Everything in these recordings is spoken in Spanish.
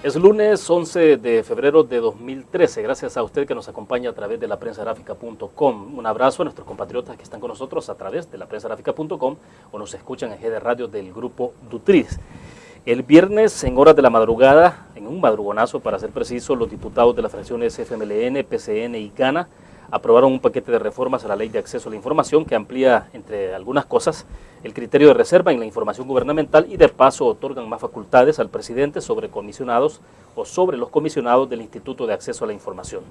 Es lunes 11 de febrero de 2013. Gracias a usted que nos acompaña a través de laprensagráfica.com. Un abrazo a nuestros compatriotas que están con nosotros a través de laprensagráfica.com o nos escuchan en GD Radio del grupo Dutriz. El viernes, en horas de la madrugada, en un madrugonazo para ser preciso, los diputados de las fracciones FMLN, PCN y GANA aprobaron un paquete de reformas a la Ley de Acceso a la Información que amplía, entre algunas cosas, el criterio de reserva en la información gubernamental y de paso otorgan más facultades al presidente sobre comisionados o sobre los comisionados del Instituto de Acceso a la Información.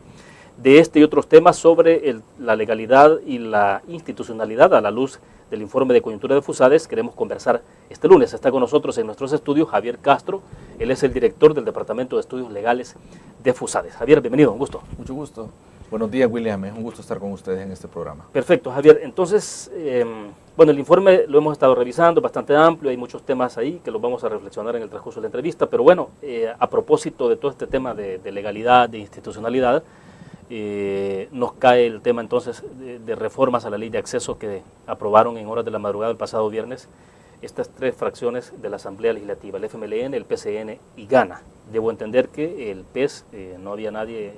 De este y otros temas sobre la legalidad y la institucionalidad a la luz del informe de coyuntura de FUSADES queremos conversar este lunes. Está con nosotros en nuestros estudios Javier Castro. Él es el director del Departamento de Estudios Legales de FUSADES. Javier, bienvenido, un gusto. Mucho gusto. Buenos días, William. Es un gusto estar con ustedes en este programa. Perfecto, Javier. Entonces, bueno, el informe lo hemos estado revisando, bastante amplio, hay muchos temas ahí que los vamos a reflexionar en el transcurso de la entrevista, pero bueno, a propósito de todo este tema de legalidad, de institucionalidad, nos cae el tema entonces de reformas a la ley de acceso que aprobaron en horas de la madrugada del pasado viernes estas tres fracciones de la Asamblea Legislativa, el FMLN, el PCN y GANA. Debo entender que el PES, no había nadie,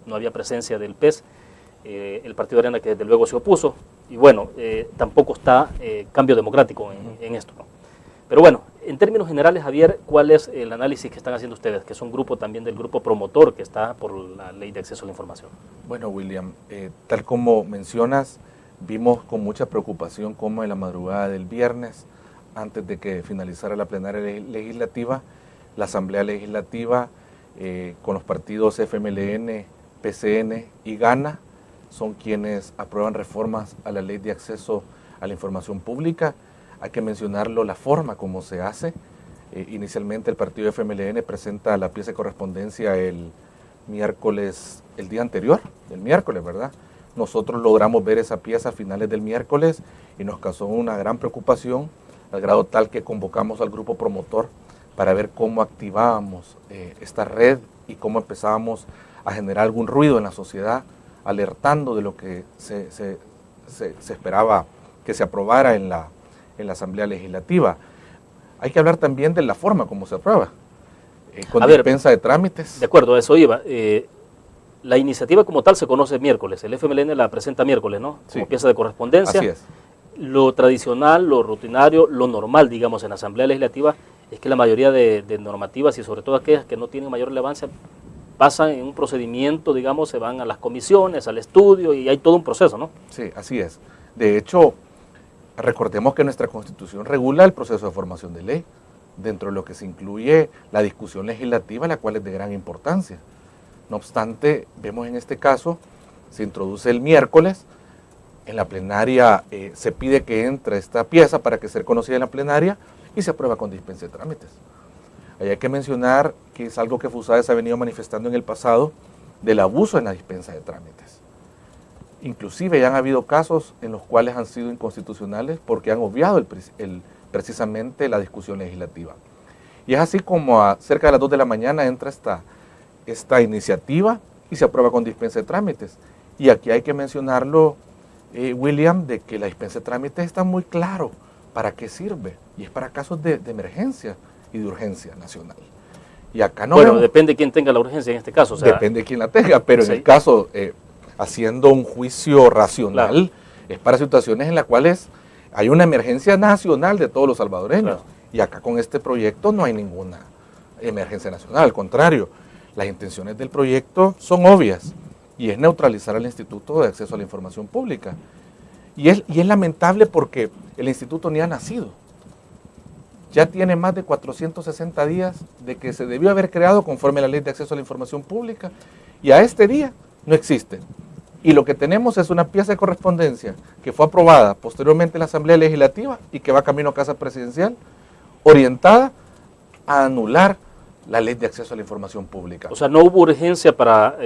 no había presencia del PES, el Partido Arena que desde luego se opuso, y bueno, tampoco está Cambio Democrático en esto, ¿no? Pero bueno, en términos generales, Javier, ¿cuál es el análisis que están haciendo ustedes, que son grupo también del grupo promotor que está por la Ley de Acceso a la Información? Bueno, William, tal como mencionas, vimos con mucha preocupación cómo en la madrugada del viernes, antes de que finalizara la plenaria legislativa, la Asamblea Legislativa, con los partidos FMLN, PCN y GANA, son quienes aprueban reformas a la Ley de Acceso a la Información Pública. Hay que mencionarlo, la forma como se hace. Inicialmente el partido FMLN presenta la pieza de correspondencia el miércoles, el día anterior, el miércoles, ¿verdad? Nosotros logramos ver esa pieza a finales del miércoles y nos causó una gran preocupación, al grado tal que convocamos al grupo promotor para ver cómo activábamos esta red y cómo empezábamos a generar algún ruido en la sociedad, alertando de lo que se esperaba que se aprobara en la Asamblea Legislativa. Hay que hablar también de la forma como se aprueba, con dispensa de trámites. De acuerdo, a eso iba. La iniciativa como tal se conoce miércoles, el FMLN la presenta miércoles, ¿no? Como Sí. pieza de correspondencia. Así es. Lo tradicional, lo rutinario, lo normal, digamos, en la Asamblea Legislativa es que la mayoría de normativas y sobre todo aquellas que no tienen mayor relevancia pasan en un procedimiento, digamos, se van a las comisiones, al estudio y hay todo un proceso, ¿no? Sí, así es. De hecho, recordemos que nuestra Constitución regula el proceso de formación de ley, dentro de lo que se incluye la discusión legislativa, la cual es de gran importancia. No obstante, vemos en este caso, se introduce el miércoles, en la plenaria se pide que entre esta pieza para que sea conocida en la plenaria y se aprueba con dispensa de trámites. Ahí hay que mencionar que es algo que FUSADES ha venido manifestando en el pasado del abuso en la dispensa de trámites. Inclusive ya han habido casos en los cuales han sido inconstitucionales porque han obviado precisamente la discusión legislativa. Y es así como a cerca de las 2 de la mañana entra esta iniciativa y se aprueba con dispensa de trámites. Y aquí hay que mencionarlo, William, de que la dispensa de trámites está muy claro para qué sirve. Y es para casos de emergencia y de urgencia nacional. Y acá no Bueno, vemos, depende de quién tenga la urgencia en este caso. O sea, depende de quién la tenga, pero sí. en el caso, haciendo un juicio racional, Claro. es para situaciones en las cuales hay una emergencia nacional de todos los salvadoreños. Claro. Y acá con este proyecto no hay ninguna emergencia nacional, al contrario, las intenciones del proyecto son obvias y es neutralizar al Instituto de Acceso a la Información Pública. Y es lamentable porque el instituto ni ha nacido. Ya tiene más de 460 días de que se debió haber creado conforme a la Ley de Acceso a la Información Pública y a este día no existe. Y lo que tenemos es una pieza de correspondencia que fue aprobada posteriormente en la Asamblea Legislativa y que va camino a Casa Presidencial, orientada a anular la Ley de Acceso a la Información Pública. O sea, no hubo urgencia para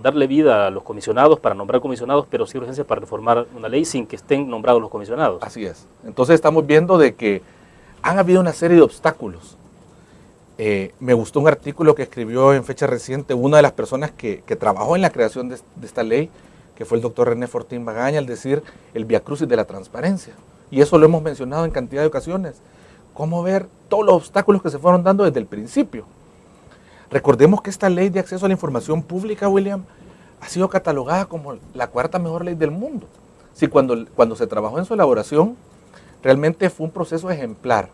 darle vida a los comisionados, para nombrar comisionados, pero sí urgencia para reformar una ley sin que estén nombrados los comisionados. Así es. Entonces estamos viendo de que han habido una serie de obstáculos. Me gustó un artículo que escribió en fecha reciente una de las personas que trabajó en la creación de esta ley, que fue el doctor René Fortín Magaña, al decir el viacrucis de la transparencia. Y eso lo hemos mencionado en cantidad de ocasiones. Cómo ver todos los obstáculos que se fueron dando desde el principio. Recordemos que esta ley de acceso a la información pública, William, ha sido catalogada como la cuarta mejor ley del mundo. Sí, cuando se trabajó en su elaboración, realmente fue un proceso ejemplar,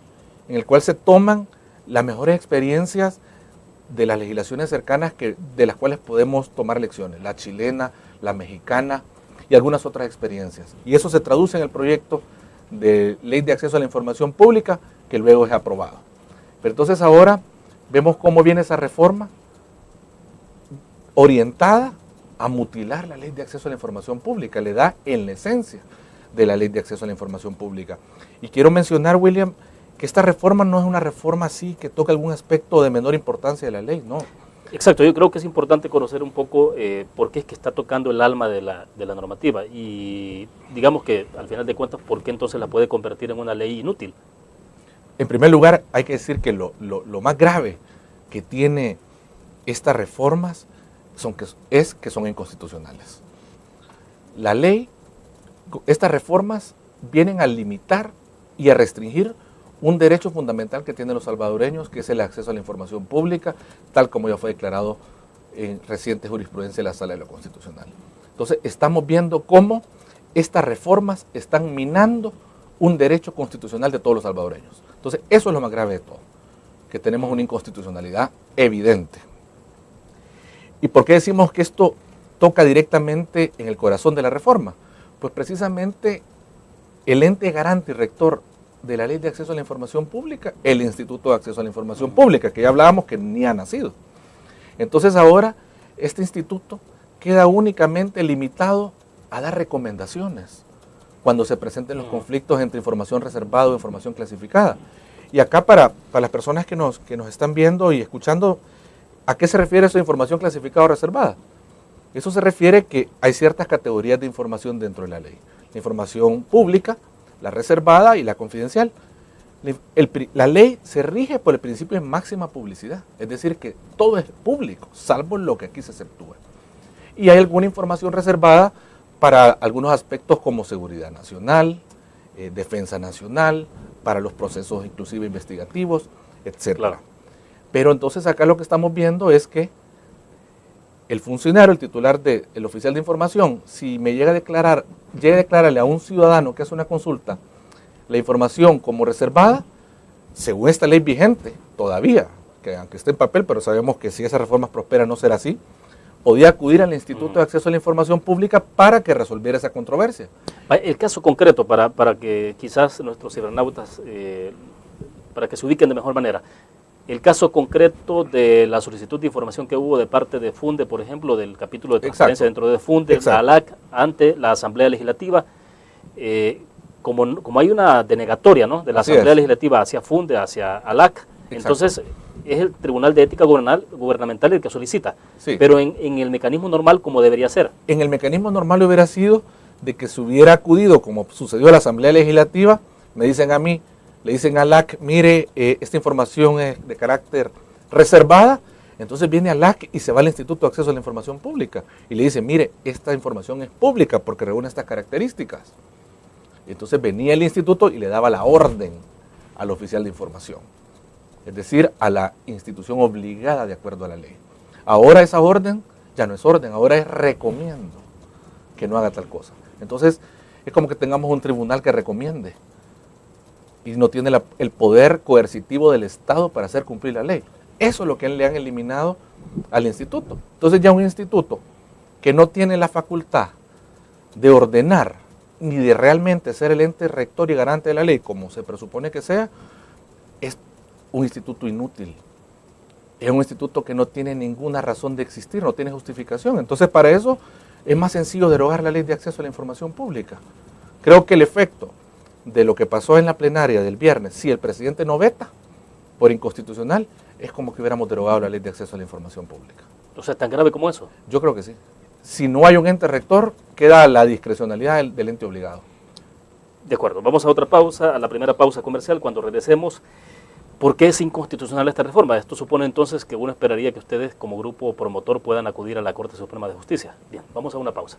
en el cual se toman las mejores experiencias de las legislaciones cercanas de las cuales podemos tomar lecciones, la chilena, la mexicana y algunas otras experiencias. Y eso se traduce en el proyecto de ley de acceso a la información pública, que luego es aprobado. Pero entonces ahora vemos cómo viene esa reforma orientada a mutilar la ley de acceso a la información pública, le da en la esencia de la ley de acceso a la información pública. Y quiero mencionar, William, que esta reforma no es una reforma así que toca algún aspecto de menor importancia de la ley, no. Exacto, yo creo que es importante conocer un poco por qué es que está tocando el alma de la normativa y digamos que al final de cuentas, ¿por qué entonces la puede convertir en una ley inútil? En primer lugar, hay que decir que lo más grave que tiene estas reformas es que son inconstitucionales. La ley, estas reformas vienen a limitar y a restringir un derecho fundamental que tienen los salvadoreños, que es el acceso a la información pública, tal como ya fue declarado en reciente jurisprudencia de la Sala de lo Constitucional. Entonces, estamos viendo cómo estas reformas están minando un derecho constitucional de todos los salvadoreños. Entonces, eso es lo más grave de todo, que tenemos una inconstitucionalidad evidente. ¿Y por qué decimos que esto toca directamente en el corazón de la reforma? Pues precisamente el ente garante y rector de la Ley de Acceso a la Información Pública, el Instituto de Acceso a la Información Pública, que ya hablábamos que ni ha nacido. Entonces ahora este instituto queda únicamente limitado a dar recomendaciones cuando se presenten los conflictos entre información reservada o información clasificada. Y acá para las personas que nos están viendo y escuchando, ¿a qué se refiere eso de información clasificada o reservada? Eso se refiere que hay ciertas categorías de información dentro de la ley. La información pública, la reservada y la confidencial. La ley se rige por el principio de máxima publicidad, es decir, que todo es público, salvo lo que aquí se exceptúa. Y hay alguna información reservada para algunos aspectos como seguridad nacional, defensa nacional, para los procesos inclusive investigativos, etc. Claro. Pero entonces acá lo que estamos viendo es que el funcionario, el titular el oficial de información, si me llega a declararle a un ciudadano que hace una consulta la información como reservada, según esta ley vigente, todavía, que aunque esté en papel, pero sabemos que si esa reforma prospera no será así, podía acudir al Instituto de Acceso a la Información Pública para que resolviera esa controversia. El caso concreto, para que quizás nuestros cibernautas, para que se ubiquen de mejor manera, el caso concreto de la solicitud de información que hubo de parte de FUNDE, por ejemplo, del capítulo de transparencia dentro de FUNDE, la ALAC, ante la Asamblea Legislativa, como hay una denegatoria, ¿no?, de la Asamblea Legislativa hacia FUNDE, hacia ALAC, entonces es el Tribunal de Ética Gubernamental el que solicita, pero en el mecanismo normal, ¿cómo debería ser? En el mecanismo normal hubiera sido de que se hubiera acudido, como sucedió a la Asamblea Legislativa, me dicen a mí, le dicen a LAC, mire, esta información es de carácter reservada, entonces viene a LAC y se va al Instituto de Acceso a la Información Pública y le dice, mire, esta información es pública porque reúne estas características. Entonces venía el instituto y le daba la orden al oficial de información, es decir, a la institución obligada de acuerdo a la ley. Ahora esa orden ya no es orden, ahora es recomiendo que no haga tal cosa. Entonces es como que tengamos un tribunal que recomiende y no tiene el poder coercitivo del Estado para hacer cumplir la ley. Eso es lo que le han eliminado al instituto. Entonces ya un instituto que no tiene la facultad de ordenar ni de realmente ser el ente rector y garante de la ley, como se presupone que sea, es un instituto inútil. Es un instituto que no tiene ninguna razón de existir, no tiene justificación. Entonces para eso es más sencillo derogar la ley de acceso a la información pública. Creo que el efecto de lo que pasó en la plenaria del viernes, si el presidente no veta por inconstitucional, es como que hubiéramos derogado la ley de acceso a la información pública. O sea, ¿tan grave como eso? Yo creo que sí. Si no hay un ente rector, queda la discrecionalidad del ente obligado. De acuerdo, vamos a otra pausa, a la primera pausa comercial. Cuando regresemos, ¿por qué es inconstitucional esta reforma? Esto supone entonces que uno esperaría que ustedes como grupo promotor puedan acudir a la Corte Suprema de Justicia. Bien, vamos a una pausa.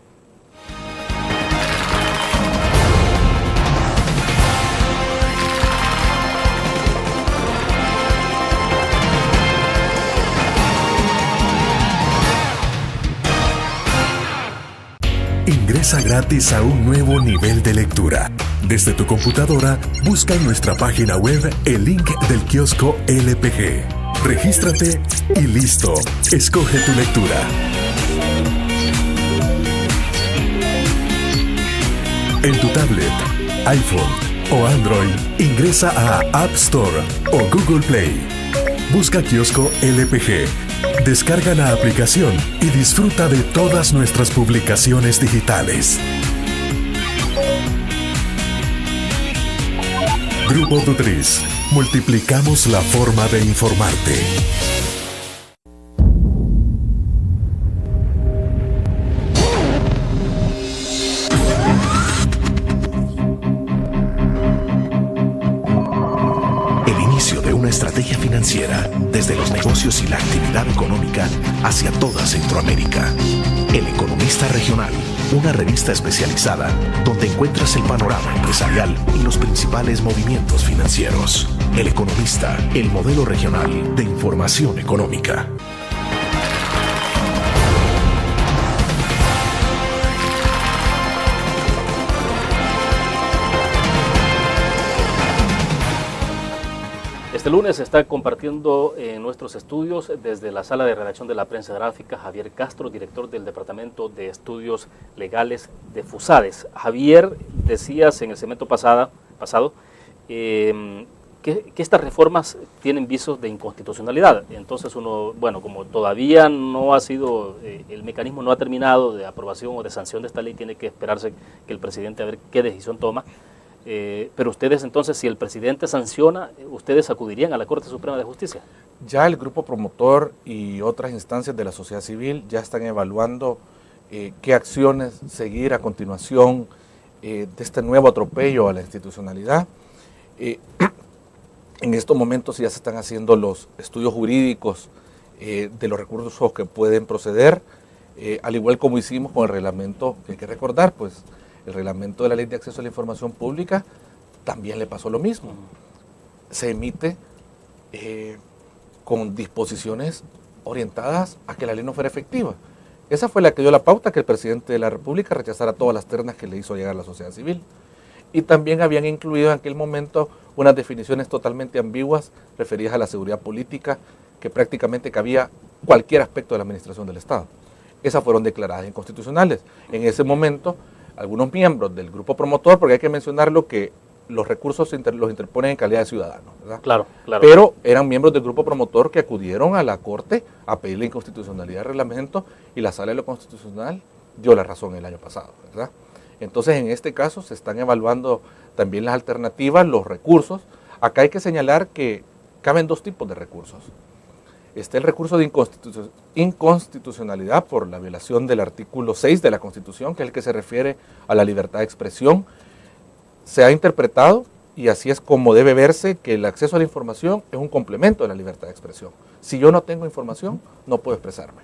Ingresa gratis a un nuevo nivel de lectura. Desde tu computadora, busca en nuestra página web el link del kiosco LPG. Regístrate y listo. Escoge tu lectura. En tu tablet, iPhone o Android, ingresa a App Store o Google Play. Busca Kiosco LPG, descarga la aplicación y disfruta de todas nuestras publicaciones digitales. Grupo Dutriz, multiplicamos la forma de informarte. Estrategia financiera desde los negocios y la actividad económica hacia toda Centroamérica. El Economista Regional, una revista especializada donde encuentras el panorama empresarial y los principales movimientos financieros. El Economista, el modelo regional de información económica. Este lunes se está compartiendo en nuestros estudios desde la sala de redacción de la prensa gráfica Javier Castro, director del Departamento de Estudios Legales de FUSADES. Javier, decías en el segmento pasado que estas reformas tienen visos de inconstitucionalidad. Entonces uno, bueno, como todavía no ha sido, el mecanismo no ha terminado de aprobación o de sanción de esta ley, tiene que esperarse que el presidente a ver qué decisión toma. Pero ustedes entonces, si el presidente sanciona, ¿ustedes acudirían a la Corte Suprema de Justicia? Ya el grupo promotor y otras instancias de la sociedad civil ya están evaluando qué acciones seguir a continuación de este nuevo atropello a la institucionalidad. En estos momentos ya se están haciendo los estudios jurídicos de los recursos que pueden proceder, al igual como hicimos con el reglamento, que hay que recordar, pues, el reglamento de la Ley de Acceso a la Información Pública también le pasó lo mismo. Se emite con disposiciones orientadas a que la ley no fuera efectiva. Esa fue la que dio la pauta que el presidente de la República rechazara todas las ternas que le hizo llegar a la sociedad civil. Y también habían incluido en aquel momento unas definiciones totalmente ambiguas referidas a la seguridad política que prácticamente cabía cualquier aspecto de la administración del Estado. Esas fueron declaradas inconstitucionales. En ese momento, algunos miembros del grupo promotor, porque hay que mencionarlo que los recursos los interponen en calidad de ciudadanos, ¿verdad? Claro, claro. Pero eran miembros del grupo promotor que acudieron a la Corte a pedir la inconstitucionalidad del reglamento y la Sala de lo Constitucional dio la razón el año pasado, ¿verdad? Entonces, en este caso se están evaluando también las alternativas, los recursos. Acá hay que señalar que caben dos tipos de recursos. Está el recurso de inconstitucionalidad por la violación del artículo 6 de la Constitución, que es el que se refiere a la libertad de expresión. Se ha interpretado, y así es como debe verse, que el acceso a la información es un complemento de la libertad de expresión. Si yo no tengo información, no puedo expresarme.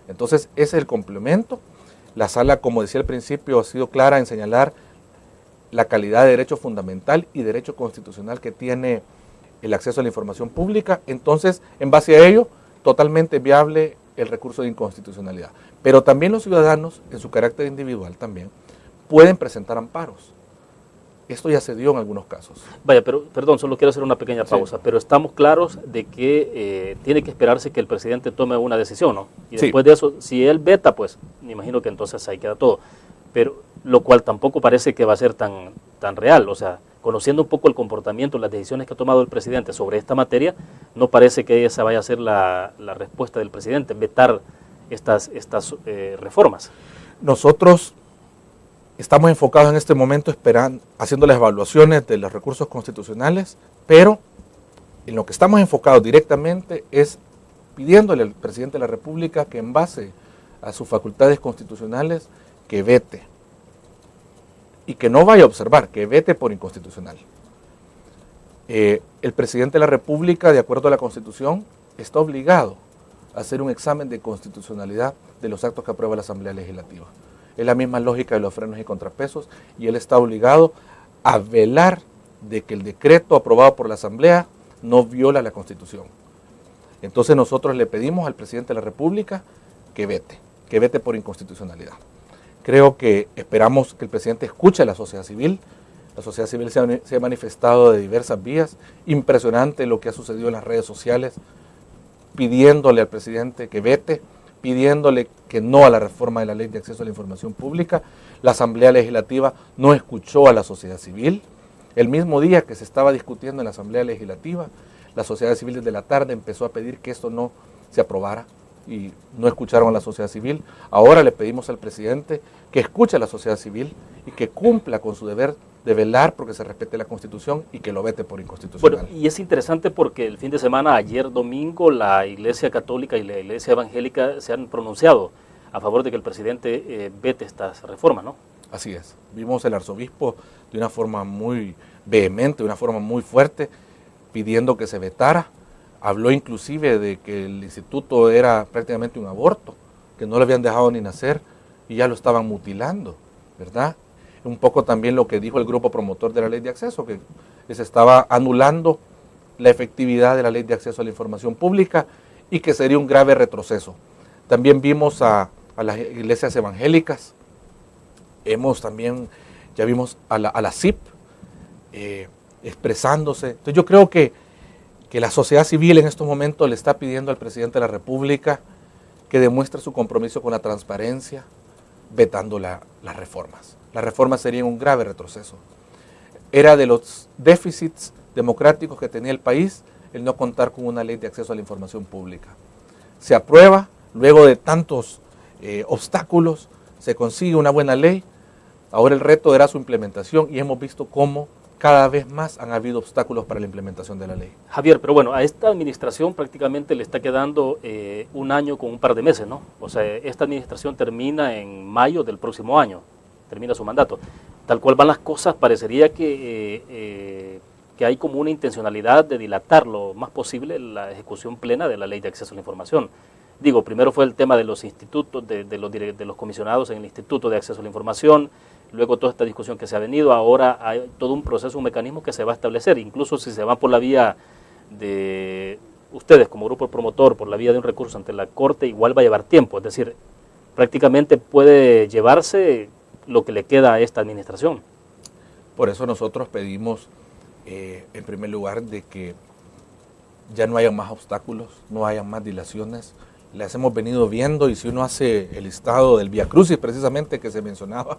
Entonces, ese es el complemento. La sala, como decía al principio, ha sido clara en señalar la calidad de derecho fundamental y derecho constitucional que tiene el acceso a la información pública. Entonces, en base a ello, totalmente viable el recurso de inconstitucionalidad. Pero también los ciudadanos, en su carácter individual también, pueden presentar amparos. Esto ya se dio en algunos casos. Vaya, pero perdón, solo quiero hacer una pequeña pausa, pero estamos claros de que tiene que esperarse que el presidente tome una decisión, ¿no? Y después de eso, si él veta, pues me imagino que entonces ahí queda todo. Pero lo cual tampoco parece que va a ser tan real, o sea, conociendo un poco el comportamiento, las decisiones que ha tomado el presidente sobre esta materia, no parece que esa vaya a ser la respuesta del presidente, vetar estas reformas. Nosotros estamos enfocados en este momento haciendo las evaluaciones de los recursos constitucionales, pero en lo que estamos enfocados directamente es pidiéndole al presidente de la República que en base a sus facultades constitucionales que vete. Y que no vaya a observar, que vete por inconstitucional. El presidente de la República, de acuerdo a la Constitución, está obligado a hacer un examen de constitucionalidad de los actos que aprueba la Asamblea Legislativa. Es la misma lógica de los frenos y contrapesos, y él está obligado a velar de que el decreto aprobado por la Asamblea no viola la Constitución. Entonces nosotros le pedimos al presidente de la República que vete por inconstitucionalidad. Creo que esperamos que el presidente escuche a la sociedad civil. La sociedad civil se ha manifestado de diversas vías. Impresionante lo que ha sucedido en las redes sociales, pidiéndole al presidente que vete, pidiéndole que no a la reforma de la Ley de Acceso a la Información Pública. La Asamblea Legislativa no escuchó a la sociedad civil. El mismo día que se estaba discutiendo en la Asamblea Legislativa, la sociedad civil desde la tarde empezó a pedir que esto no se aprobara y no escucharon a la sociedad civil. Ahora le pedimos al presidente que escuche a la sociedad civil y que cumpla con su deber de velar porque se respete la Constitución y que lo vete por inconstitucional. Bueno, y es interesante porque el fin de semana, ayer domingo, la Iglesia Católica y la Iglesia Evangélica se han pronunciado a favor de que el presidente vete estas reformas, ¿no? Así es. Vimos el arzobispo de una forma muy vehemente, de una forma muy fuerte, pidiendo que se vetara. Habló inclusive de que el instituto era prácticamente un aborto, que no lo habían dejado ni nacer y ya lo estaban mutilando, ¿verdad? Un poco también lo que dijo el grupo promotor de la ley de acceso, que se estaba anulando la efectividad de la ley de acceso a la información pública y que sería un grave retroceso. También vimos a las iglesias evangélicas, ya vimos a la CIP expresándose. Entonces yo creo que la sociedad civil en estos momentos le está pidiendo al presidente de la República que demuestre su compromiso con la transparencia, vetando las reformas. Las reformas serían un grave retroceso. Era de los déficits democráticos que tenía el país el no contar con una ley de acceso a la información pública. Se aprueba, luego de tantos obstáculos, se consigue una buena ley. Ahora el reto era su implementación y hemos visto cómo cada vez más han habido obstáculos para la implementación de la ley. Javier, pero bueno, a esta administración prácticamente le está quedando un año con un par de meses, ¿no? O sea, esta administración termina en mayo del próximo año, termina su mandato. Tal cual van las cosas, parecería que hay como una intencionalidad de dilatar lo más posible la ejecución plena de la Ley de Acceso a la Información. Digo, primero fue el tema de los institutos, de los comisionados en el Instituto de Acceso a la Información, luego toda esta discusión que se ha venido, ahora hay todo un proceso, un mecanismo que se va a establecer, incluso si se va por la vía de ustedes como grupo promotor, por la vía de un recurso ante la Corte, igual va a llevar tiempo, es decir, prácticamente puede llevarse lo que le queda a esta administración. Por eso nosotros pedimos, en primer lugar, de que ya no haya más obstáculos, no haya más dilaciones. Las hemos venido viendo y si uno hace el listado del Vía Crucis precisamente que se mencionaba,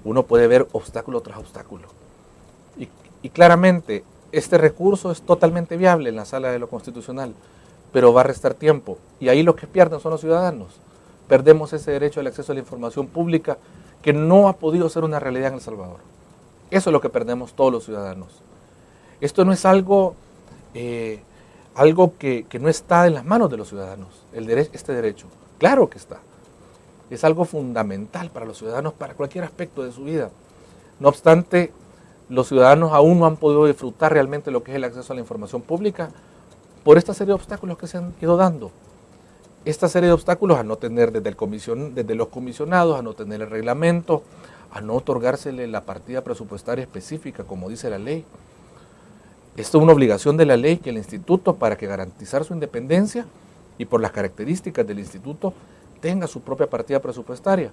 uno puede ver obstáculo tras obstáculo. Y claramente este recurso es totalmente viable en la sala de lo constitucional, pero va a restar tiempo. Y ahí los que pierden son los ciudadanos. Perdemos ese derecho al acceso a la información pública que no ha podido ser una realidad en El Salvador. Eso es lo que perdemos todos los ciudadanos. Esto no es algo que no está en las manos de los ciudadanos, este derecho. Claro que está. Es algo fundamental para los ciudadanos, para cualquier aspecto de su vida. No obstante, los ciudadanos aún no han podido disfrutar realmente lo que es el acceso a la información pública por esta serie de obstáculos que se han ido dando. Esta serie de obstáculos a no tener desde los comisionados, a no tener el reglamento, a no otorgársele la partida presupuestaria específica, como dice la ley. Esto es una obligación de la ley que el instituto, para que garantizar su independencia y por las características del instituto, tenga su propia partida presupuestaria.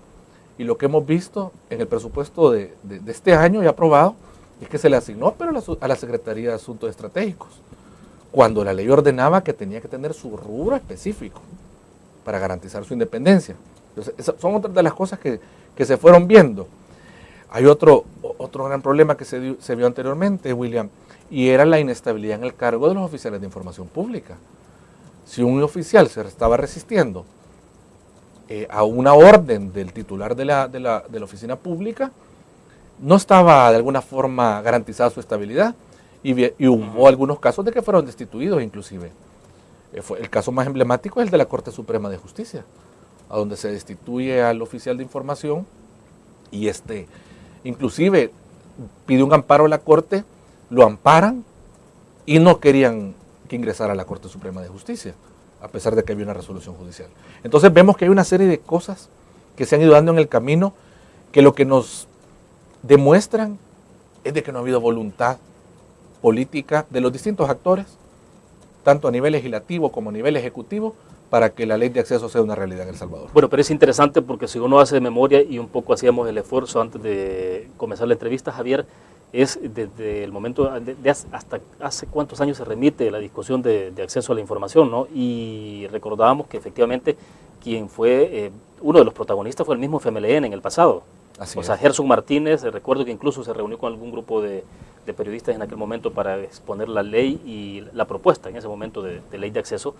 Y lo que hemos visto en el presupuesto de este año ya aprobado es que se le asignó pero a la Secretaría de Asuntos Estratégicos, cuando la ley ordenaba que tenía que tener su rubro específico para garantizar su independencia. Entonces, esas son otras de las cosas que se fueron viendo. Hay otro gran problema que se vio anteriormente, William, y era la inestabilidad en el cargo de los oficiales de información pública. Si un oficial se estaba resistiendo a una orden del titular de la oficina pública, no estaba de alguna forma garantizada su estabilidad y hubo algunos casos de que fueron destituidos inclusive. El caso más emblemático es el de la Corte Suprema de Justicia, a donde se destituye al oficial de información y inclusive pide un amparo a la Corte, lo amparan y no querían que ingresara a la Corte Suprema de Justicia, a pesar de que había una resolución judicial. Entonces vemos que hay una serie de cosas que se han ido dando en el camino que lo que nos demuestran es de que no ha habido voluntad política de los distintos actores, tanto a nivel legislativo como a nivel ejecutivo, para que la ley de acceso sea una realidad en El Salvador. Bueno, pero es interesante porque si uno hace memoria, y un poco hacíamos el esfuerzo antes de comenzar la entrevista, Javier, es desde el momento, hasta hace cuántos años se remite la discusión de acceso a la información, ¿no? Y recordábamos que efectivamente quien fue uno de los protagonistas fue el mismo FMLN en el pasado. Así sea, Gerson Martínez, recuerdo que incluso se reunió con algún grupo de periodistas en aquel momento para exponer la ley y la propuesta en ese momento de ley de acceso,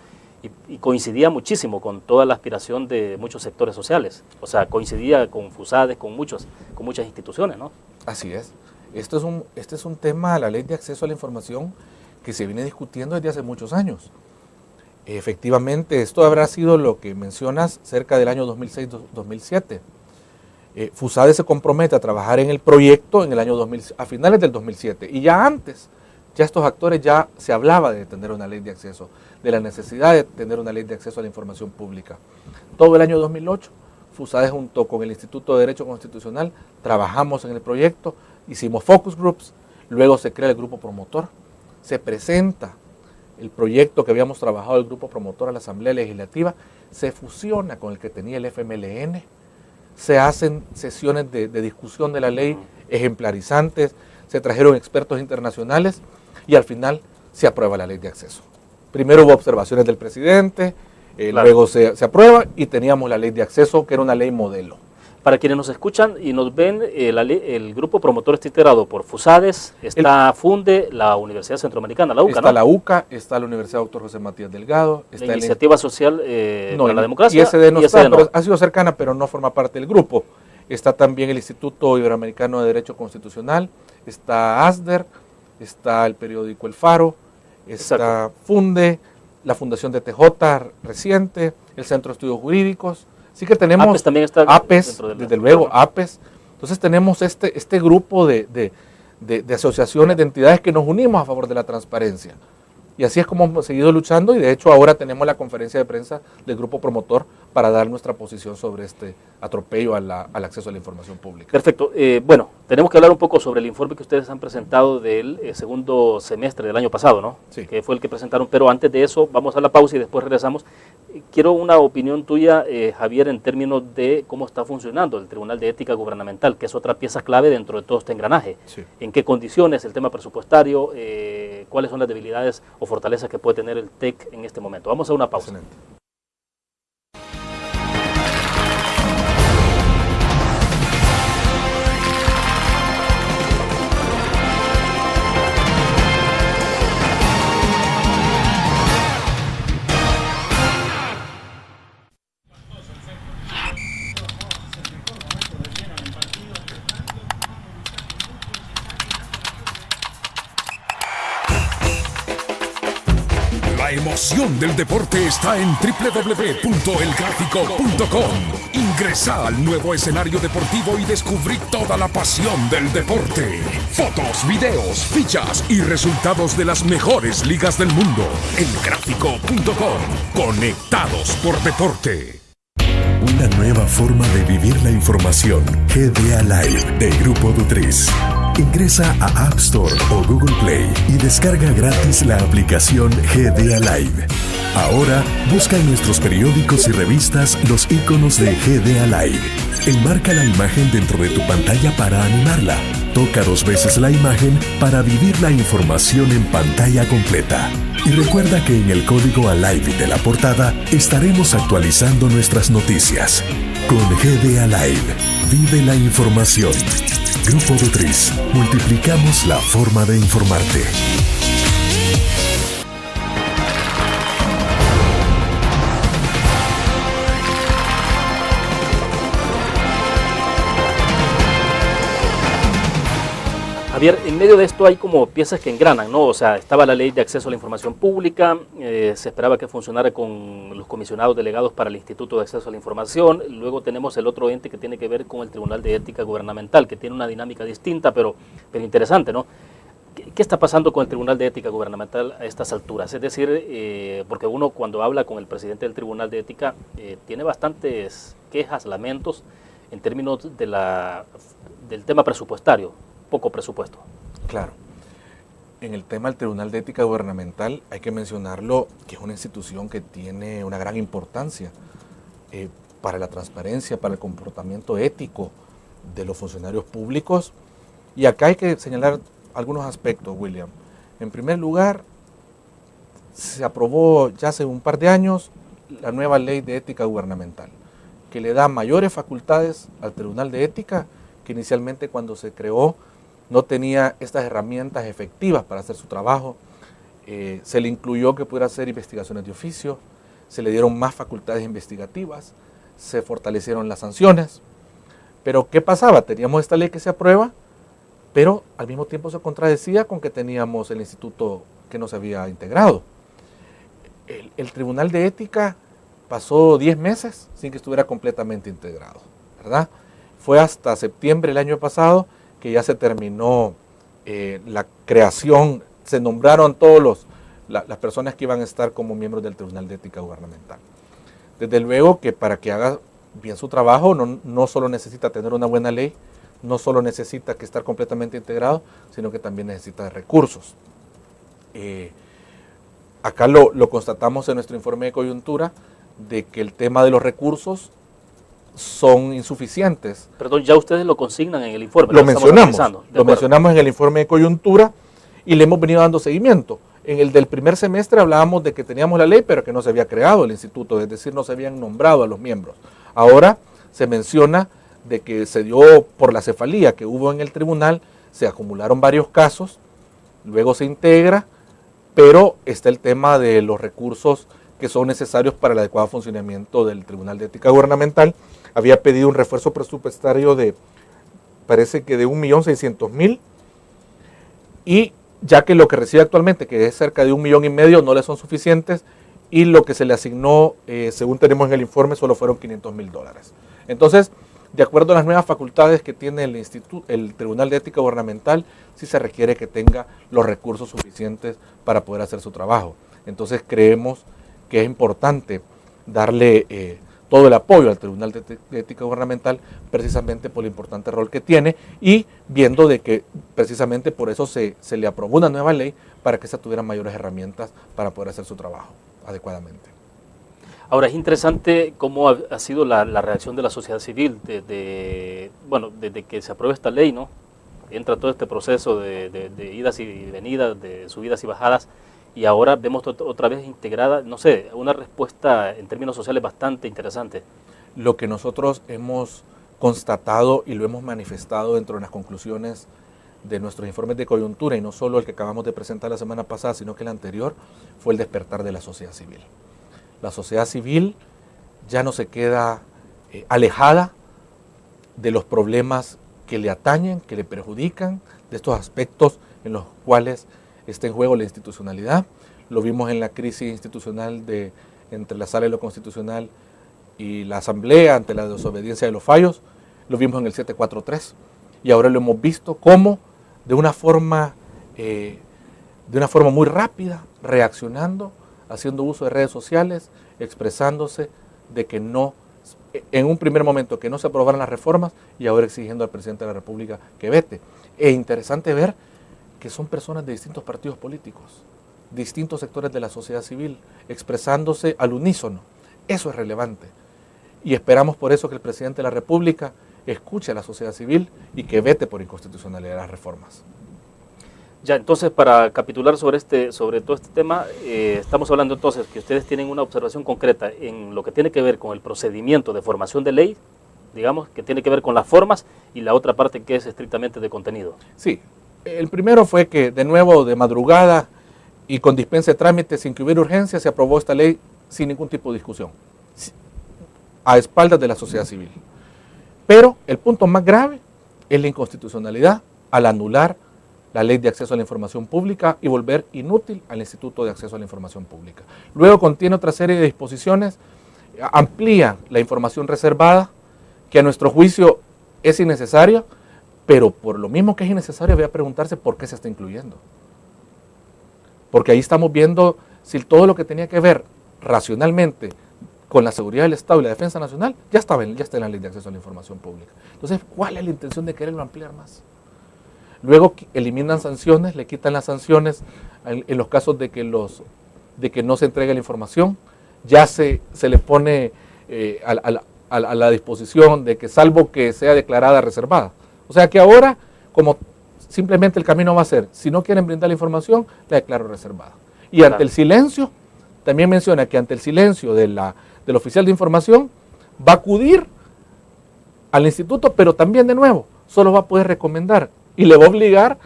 y coincidía muchísimo con toda la aspiración de muchos sectores sociales. O sea, coincidía con FUSADES, con muchas instituciones, ¿no? Así es. Este es un tema, la ley de acceso a la información, que se viene discutiendo desde hace muchos años. Efectivamente, esto habrá sido lo que mencionas cerca del año 2006-2007. FUSADES se compromete a trabajar en el proyecto en el año a finales del 2007, y ya antes, ya estos actores ya se hablaba de tener una ley de acceso, de la necesidad de tener una ley de acceso a la información pública. Todo el año 2008, FUSADES junto con el Instituto de Derecho Constitucional trabajamos en el proyecto, hicimos focus groups, luego se crea el grupo promotor, se presenta el proyecto que habíamos trabajado el grupo promotor a la Asamblea Legislativa, se fusiona con el que tenía el FMLN, se hacen sesiones de discusión de la ley ejemplarizantes, se trajeron expertos internacionales y al final se aprueba la ley de acceso. Primero hubo observaciones del presidente, claro. Luego se aprueba y teníamos la ley de acceso, que era una ley modelo. Para quienes nos escuchan y nos ven, el grupo promotor está integrado por FUSADES, está FUNDE, la Universidad Centroamericana, la UCA, ¿no? Está la UCA, está la Universidad Dr. José Matías Delgado. Está la Iniciativa Social para la Democracia. ISD no está, pero ha sido cercana, pero no forma parte del grupo. Está también el Instituto Iberoamericano de Derecho Constitucional, está ASDER, está el periódico El Faro, está FUNDE, la Fundación de TJ reciente, el Centro de Estudios Jurídicos. Así que tenemos APES, también está APES desde luego, APES. Entonces tenemos este grupo de asociaciones, de entidades que nos unimos a favor de la transparencia. Y así es como hemos seguido luchando, y de hecho ahora tenemos la conferencia de prensa del grupo promotor para dar nuestra posición sobre este atropello al acceso a la información pública. Perfecto. Bueno, tenemos que hablar un poco sobre el informe que ustedes han presentado del segundo semestre del año pasado, ¿no? Sí. Que fue el que presentaron, pero antes de eso vamos a la pausa y después regresamos. Quiero una opinión tuya, Javier, en términos de cómo está funcionando el Tribunal de Ética Gubernamental, que es otra pieza clave dentro de todo este engranaje. Sí. ¿En qué condiciones el tema presupuestario? ¿Cuáles son las debilidades o fortalezas que puede tener el TEC en este momento? Vamos a una pausa. Excelente. La emoción del deporte está en www.elgráfico.com. Ingresa al nuevo escenario deportivo y descubrí toda la pasión del deporte. Fotos, videos, fichas y resultados de las mejores ligas del mundo. Elgráfico.com. Conectados por deporte. Una nueva forma de vivir la información. GDA Live de Grupo Dutris. Ingresa a App Store o Google Play y descarga gratis la aplicación GDA Live. Ahora busca en nuestros periódicos y revistas los iconos de GDA Live. Enmarca la imagen dentro de tu pantalla para animarla. Toca 2 veces la imagen para vivir la información en pantalla completa. Y recuerda que en el código ALIVE de la portada estaremos actualizando nuestras noticias. Con GDA Live, vive la información. Grupo Dutris, multiplicamos la forma de informarte. Javier, en medio de esto hay como piezas que engranan, ¿no? O sea, estaba la ley de acceso a la información pública, se esperaba que funcionara con los comisionados delegados para el Instituto de Acceso a la Información, luego tenemos el otro ente que tiene que ver con el Tribunal de Ética Gubernamental, que tiene una dinámica distinta, pero interesante, ¿no? ¿Qué está pasando con el Tribunal de Ética Gubernamental a estas alturas? Es decir, porque uno cuando habla con el presidente del Tribunal de Ética tiene bastantes quejas, lamentos en términos de del tema presupuestario. Poco presupuesto. Claro. En el tema del Tribunal de Ética Gubernamental hay que mencionarlo que es una institución que tiene una gran importancia para la transparencia, para el comportamiento ético de los funcionarios públicos. Y acá hay que señalar algunos aspectos, William. En primer lugar, se aprobó ya hace un par de años la nueva ley de ética gubernamental, que le da mayores facultades al Tribunal de Ética, que inicialmente cuando se creó no tenía estas herramientas efectivas para hacer su trabajo. Se le incluyó que pudiera hacer investigaciones de oficio, se le dieron más facultades investigativas, se fortalecieron las sanciones. Pero ¿qué pasaba? Teníamos esta ley que se aprueba, pero al mismo tiempo se contradecía con que teníamos el instituto que no se había integrado. El Tribunal de Ética pasó 10 meses sin que estuviera completamente integrado, ¿verdad? Fue hasta septiembre del año pasado que ya se terminó la creación, se nombraron todos las personas que iban a estar como miembros del Tribunal de Ética Gubernamental. Desde luego que para que haga bien su trabajo no solo necesita tener una buena ley, no solo necesita que estar completamente integrado, sino que también necesita recursos. Acá lo constatamos en nuestro informe de coyuntura, de que el tema de los recursos son insuficientes. Perdón, ya ustedes lo consignan en el informe. Lo mencionamos en el informe de coyuntura y le hemos venido dando seguimiento. En el del primer semestre hablábamos de que teníamos la ley, pero que no se había creado el instituto, es decir, no se habían nombrado a los miembros. Ahora se menciona de que se dio por la cefalía que hubo en el tribunal, se acumularon varios casos, luego se integra, pero está el tema de los recursos que son necesarios para el adecuado funcionamiento del Tribunal de Ética Gubernamental. Había pedido un refuerzo presupuestario parece que de 1.600.000, y ya que lo que recibe actualmente, que es cerca de 1,5 millones, no le son suficientes, y lo que se le asignó, según tenemos en el informe, solo fueron $500.000. Entonces, de acuerdo a las nuevas facultades que tiene el Tribunal de Ética Gubernamental, sí se requiere que tenga los recursos suficientes para poder hacer su trabajo. Entonces creemos que es importante darle todo el apoyo al Tribunal de Ética Gubernamental, precisamente por el importante rol que tiene, y viendo de que precisamente por eso se le aprobó una nueva ley para que ésta tuviera mayores herramientas para poder hacer su trabajo adecuadamente. Ahora, es interesante cómo ha sido la reacción de la sociedad civil desde que se aprueba esta ley, ¿no? Entra todo este proceso de idas y venidas, de subidas y bajadas, y ahora vemos otra vez integrada, no sé, una respuesta en términos sociales bastante interesante. Lo que nosotros hemos constatado y lo hemos manifestado dentro de las conclusiones de nuestros informes de coyuntura, y no solo el que acabamos de presentar la semana pasada, sino que el anterior, fue el despertar de la sociedad civil. La sociedad civil ya no se queda alejada de los problemas que le atañen, que le perjudican, de estos aspectos en los cuales está en juego la institucionalidad. Lo vimos en la crisis institucional entre la Sala de lo Constitucional y la Asamblea ante la desobediencia de los fallos. Lo vimos en el 743 y ahora lo hemos visto como de una forma muy rápida, reaccionando, haciendo uso de redes sociales, expresándose de que no, en un primer momento, que no se aprobaran las reformas, y ahora exigiendo al presidente de la República que vete. Es interesante ver que son personas de distintos partidos políticos, distintos sectores de la sociedad civil, expresándose al unísono. Eso es relevante. Y esperamos por eso que el presidente de la República escuche a la sociedad civil y que vete por inconstitucionalidad las reformas. Ya, entonces, para capitular sobre todo este tema, estamos hablando entonces que ustedes tienen una observación concreta en lo que tiene que ver con el procedimiento de formación de ley, digamos, que tiene que ver con las formas, y la otra parte que es estrictamente de contenido. Sí, el primero fue que de nuevo de madrugada y con dispensa de trámites sin que hubiera urgencia se aprobó esta ley sin ningún tipo de discusión, a espaldas de la sociedad civil. Pero el punto más grave es la inconstitucionalidad al anular la Ley de Acceso a la Información Pública y volver inútil al Instituto de Acceso a la Información Pública. Luego contiene otra serie de disposiciones, amplía la información reservada, que a nuestro juicio es innecesaria, pero por lo mismo que es innecesaria, voy a preguntarse por qué se está incluyendo. Porque ahí estamos viendo si todo lo que tenía que ver racionalmente con la seguridad del Estado y la defensa nacional ya está en la Ley de Acceso a la Información Pública. Entonces, ¿cuál es la intención de quererlo ampliar más? Luego eliminan sanciones, le quitan las sanciones en los casos de que no se entregue la información. Ya se le pone a la disposición de que salvo que sea declarada reservada. O sea que ahora, como simplemente el camino va a ser, si no quieren brindar la información, la declaro reservada. Y ante el silencio, también menciona que ante el silencio del oficial de información, va a acudir al instituto, pero también de nuevo, solo va a poder recomendar y le va a obligar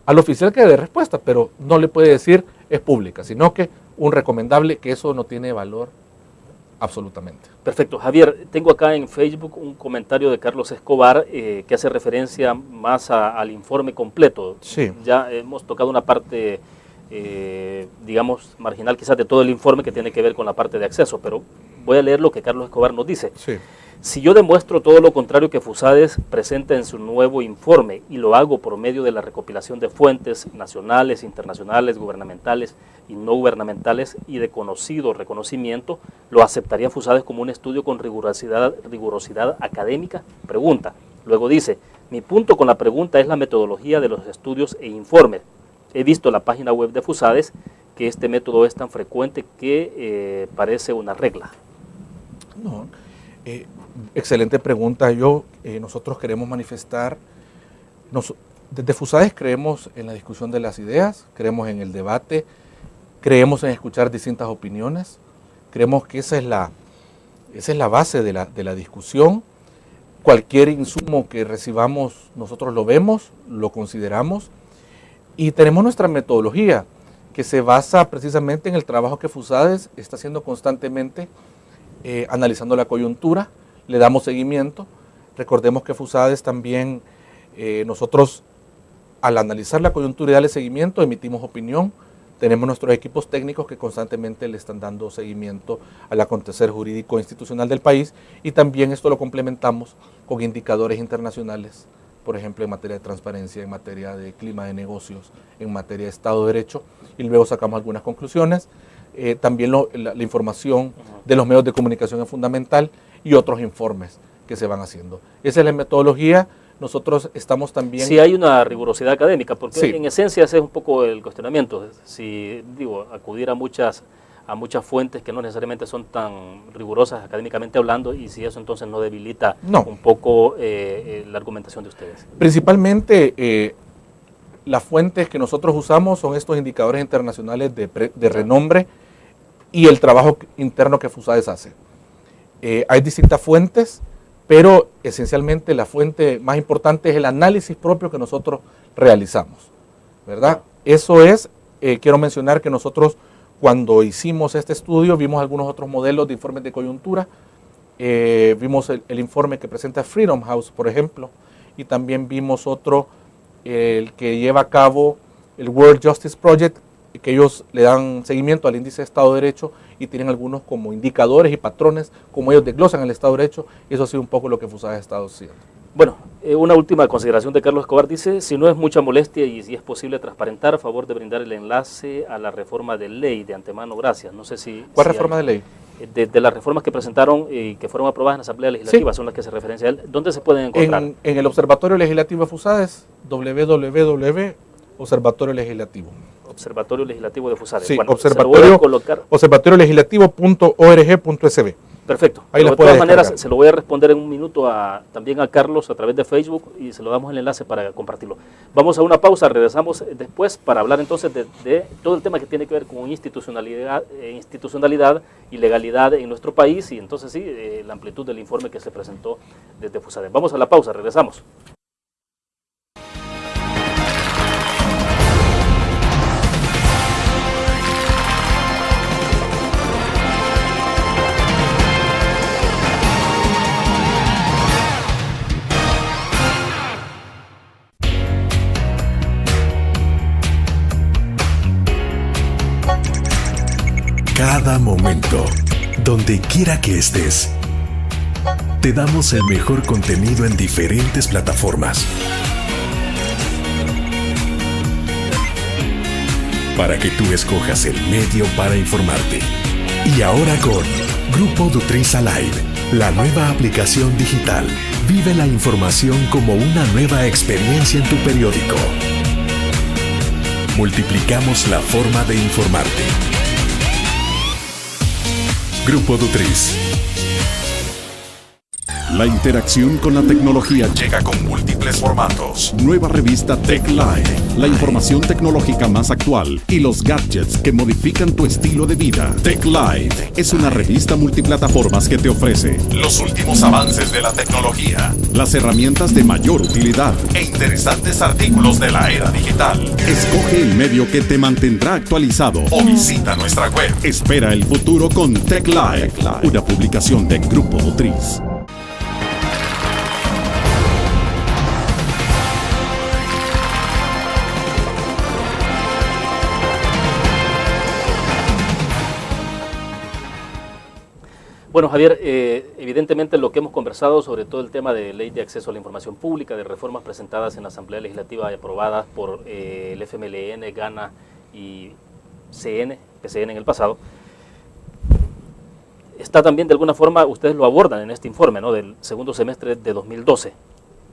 al oficial que dé respuesta, pero no le puede decir es pública, sino que un recomendable, que eso no tiene valor absolutamente. Perfecto. Javier, tengo acá en Facebook un comentario de Carlos Escobar que hace referencia más al informe completo. Sí. Ya hemos tocado una parte, digamos, marginal quizás de todo el informe que tiene que ver con la parte de acceso, pero voy a leer lo que Carlos Escobar nos dice. Sí. Si yo demuestro todo lo contrario que FUSADES presenta en su nuevo informe y lo hago por medio de la recopilación de fuentes nacionales, internacionales, gubernamentales y no gubernamentales y de conocido reconocimiento, ¿lo aceptaría FUSADES como un estudio con rigurosidad académica? Pregunta. Luego dice, mi punto con la pregunta es la metodología de los estudios e informes. He visto en la página web de FUSADES que este método es tan frecuente que parece una regla. No. Excelente pregunta. Nosotros queremos manifestar, desde FUSADES creemos en la discusión de las ideas, creemos en el debate, creemos en escuchar distintas opiniones, creemos que esa es la base de la discusión. Cualquier insumo que recibamos, nosotros lo vemos, lo consideramos y tenemos nuestra metodología que se basa precisamente en el trabajo que FUSADES está haciendo constantemente, analizando la coyuntura, le damos seguimiento. Recordemos que FUSADES también, nosotros al analizar la coyuntura y darle seguimiento, emitimos opinión. Tenemos nuestros equipos técnicos que constantemente le están dando seguimiento al acontecer jurídico e institucional del país y también esto lo complementamos con indicadores internacionales, por ejemplo en materia de transparencia, en materia de clima de negocios, en materia de Estado de Derecho y luego sacamos algunas conclusiones. También la información de los medios de comunicación es fundamental y otros informes que se van haciendo. Esa es la metodología. Nosotros estamos también... Sí hay una rigurosidad académica, porque sí, en esencia ese es un poco el cuestionamiento. Si, acudir a muchas fuentes que no necesariamente son tan rigurosas académicamente hablando, y si eso entonces no debilita un poco la argumentación de ustedes. Principalmente las fuentes que nosotros usamos son estos indicadores internacionales de renombre y el trabajo interno que FUSADES hace. Hay distintas fuentes, pero esencialmente la fuente más importante es el análisis propio que nosotros realizamos, ¿verdad? Eso es, quiero mencionar que nosotros cuando hicimos este estudio vimos algunos otros modelos de informes de coyuntura, vimos el informe que presenta Freedom House, por ejemplo, y también vimos otro, el que lleva a cabo el World Justice Project, que ellos le dan seguimiento al índice de Estado de Derecho y tienen algunos como indicadores y patrones, como ellos desglosan el Estado de Derecho, y eso ha sido un poco lo que FUSADES ha estado haciendo. Bueno, una última consideración de Carlos Escobar dice, si no es mucha molestia y si es posible transparentar, a favor de brindar el enlace a la reforma de ley, de antemano, gracias. No sé si... ¿Cuál reforma de ley? De las reformas que presentaron y que fueron aprobadas en la Asamblea Legislativa, sí, son las que se referencia a él. ¿Dónde se pueden encontrar? En el Observatorio Legislativo de FUSADES, www.observatorio legislativo. Observatorio Legislativo de FUSADES. Sí, bueno, observatoriolegislativo.org.sb. Perfecto. Ahí de todas maneras, se lo voy a responder en un minuto también a Carlos a través de Facebook y se lo damos el enlace para compartirlo. Vamos a una pausa, regresamos después para hablar entonces de todo el tema que tiene que ver con institucionalidad y legalidad en nuestro país y entonces sí, la amplitud del informe que se presentó desde FUSADES. Vamos a la pausa, regresamos. Cada momento, donde quiera que estés, te damos el mejor contenido en diferentes plataformas. Para que tú escojas el medio para informarte. Y ahora con Grupo Nutriza Live, la nueva aplicación digital. Vive la información como una nueva experiencia en tu periódico. Multiplicamos la forma de informarte. Grupo Dutriz. La interacción con la tecnología llega con múltiples formatos. Nueva revista Tech Live, la información tecnológica más actual y los gadgets que modifican tu estilo de vida. Tech Live es una revista multiplataformas que te ofrece los últimos avances de la tecnología, las herramientas de mayor utilidad e interesantes artículos de la era digital. Escoge el medio que te mantendrá actualizado o visita nuestra web. Espera el futuro con Tech Live, una publicación de Grupo Dutriz. Bueno, Javier, evidentemente lo que hemos conversado sobre todo el tema de ley de acceso a la información pública, de reformas presentadas en la Asamblea Legislativa y aprobadas por el FMLN, GANA y PCN en el pasado, está también de alguna forma, ustedes lo abordan en este informe, ¿no?, del segundo semestre de 2012.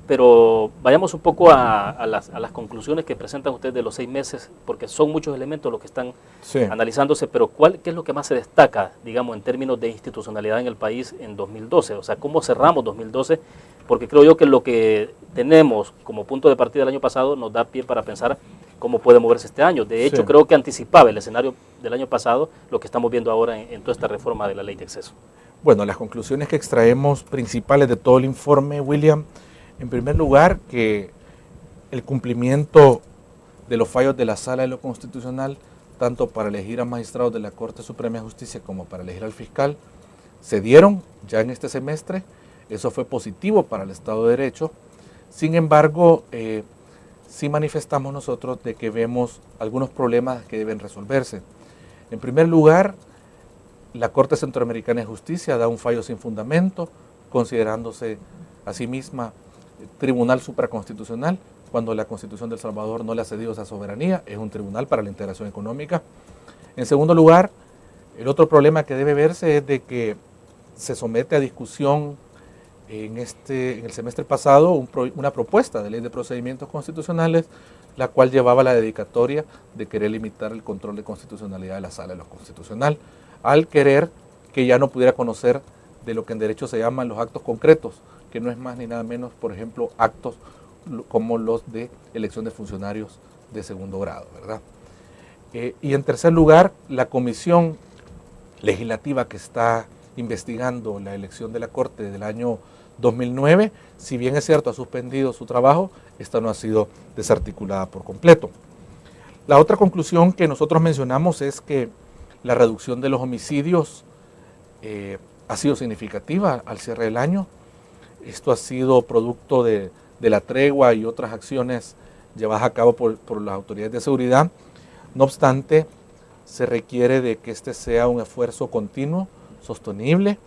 Pero vayamos un poco a las conclusiones que presentan ustedes de los 6 meses, porque son muchos elementos los que están analizándose, pero ¿qué es lo que más se destaca, digamos, en términos de institucionalidad en el país en 2012? O sea, ¿cómo cerramos 2012? Porque creo yo que lo que tenemos como punto de partida del año pasado nos da pie para pensar cómo puede moverse este año. De hecho, creo que anticipaba el escenario del año pasado, lo que estamos viendo ahora en toda esta reforma de la ley de acceso. Bueno, las conclusiones que extraemos principales de todo el informe, William, en primer lugar, que el cumplimiento de los fallos de la Sala de lo Constitucional, tanto para elegir a magistrados de la Corte Suprema de Justicia como para elegir al fiscal, se dieron ya en este semestre. Eso fue positivo para el Estado de Derecho. Sin embargo, sí manifestamos nosotros de que vemos algunos problemas que deben resolverse. En primer lugar, la Corte Centroamericana de Justicia da un fallo sin fundamento, considerándose a sí misma tribunal supraconstitucional, cuando la Constitución de El Salvador no le ha cedido esa soberanía, es un tribunal para la integración económica. En segundo lugar, el otro problema que debe verse es de que se somete a discusión en el semestre pasado una propuesta de ley de procedimientos constitucionales, la cual llevaba la dedicatoria de querer limitar el control de constitucionalidad de la Sala de lo Constitucional, al querer que ya no pudiera conocer de lo que en derecho se llaman los actos concretos, que no es más ni nada menos, por ejemplo, actos como los de elección de funcionarios de segundo grado, ¿verdad? Y en tercer lugar, la comisión legislativa que está investigando la elección de la Corte del año 2009, si bien es cierto ha suspendido su trabajo, esta no ha sido desarticulada por completo. La otra conclusión que nosotros mencionamos es que la reducción de los homicidios ha sido significativa al cierre del año. Esto ha sido producto de la tregua y otras acciones llevadas a cabo por las autoridades de seguridad. No obstante, se requiere de que este sea un esfuerzo continuo, sostenible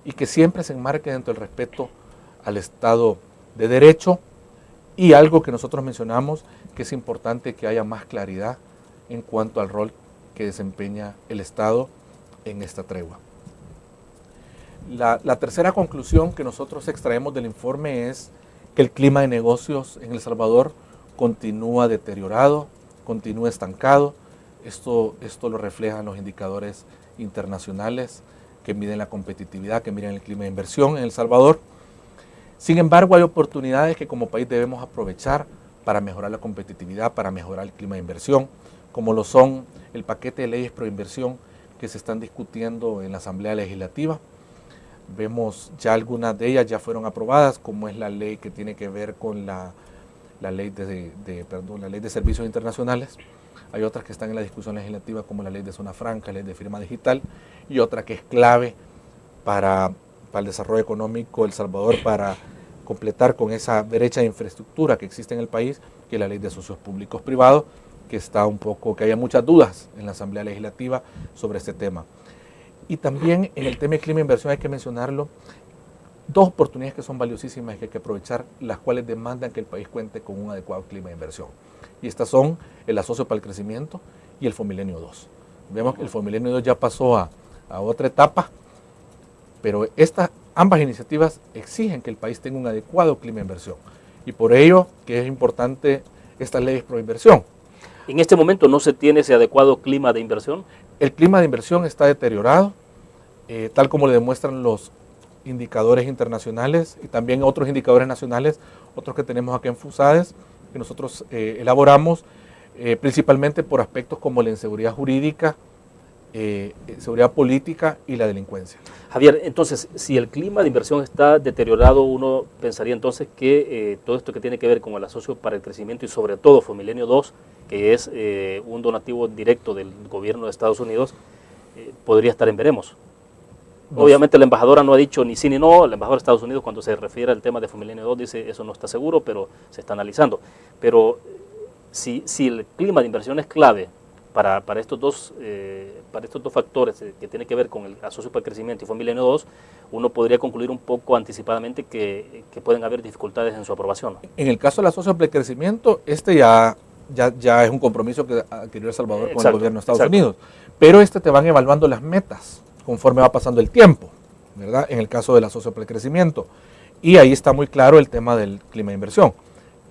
y que siempre se enmarque dentro del respeto al Estado de Derecho, y algo que nosotros mencionamos, que es importante que haya más claridad en cuanto al rol que desempeña el Estado en esta tregua. La tercera conclusión que nosotros extraemos del informe es que el clima de negocios en El Salvador continúa deteriorado, continúa estancado. Esto lo reflejan los indicadores internacionales que miden la competitividad, que miden el clima de inversión en El Salvador. Sin embargo, hay oportunidades que como país debemos aprovechar para mejorar la competitividad, para mejorar el clima de inversión, como lo son el paquete de leyes pro inversión que se están discutiendo en la Asamblea Legislativa. Vemos ya algunas de ellas ya fueron aprobadas, como es la ley que tiene que ver con la ley de servicios internacionales. Hay otras que están en la discusión legislativa, como la ley de zona franca, la ley de firma digital, y otra que es clave para el desarrollo económico de El Salvador, para completar con esa brecha de infraestructura que existe en el país, que es la ley de socios públicos privados, que hay muchas dudas en la Asamblea Legislativa sobre este tema. Y también en el tema de clima de inversión hay que mencionarlo, dos oportunidades que son valiosísimas y que hay que aprovechar, las cuales demandan que el país cuente con un adecuado clima de inversión. Y estas son el Asocio para el Crecimiento y el Fomilenio 2. Vemos que el Fomilenio 2 ya pasó a otra etapa, pero esta ambas iniciativas exigen que el país tenga un adecuado clima de inversión. Y por ello que es importante estas leyes pro inversión. ¿En este momento no se tiene ese adecuado clima de inversión? El clima de inversión está deteriorado, tal como le demuestran los indicadores internacionales y también otros indicadores nacionales, otros que tenemos aquí en FUSADES, que nosotros elaboramos, principalmente por aspectos como la inseguridad jurídica, seguridad política y la delincuencia. Javier, entonces, si el clima de inversión está deteriorado, uno pensaría entonces que todo esto que tiene que ver con el Asocio para el Crecimiento y sobre todo Fomilenio 2, que es un donativo directo del gobierno de Estados Unidos, podría estar en veremos. Obviamente la embajadora no ha dicho ni sí ni no. La embajadora de Estados Unidos, cuando se refiere al tema de Fomilenio 2, dice eso no está seguro, pero se está analizando. Pero si el clima de inversión es clave para estos dos factores que tienen que ver con el Asocio para el Crecimiento y Fomilenio 2, uno podría concluir un poco anticipadamente que pueden haber dificultades en su aprobación. En el caso del Asocio para el Crecimiento, ya es un compromiso que adquirió El Salvador con el gobierno de Estados Unidos. Pero te van evaluando las metas conforme va pasando el tiempo, ¿verdad? En el caso del Asocio para el Crecimiento. Y ahí está muy claro el tema del clima de inversión.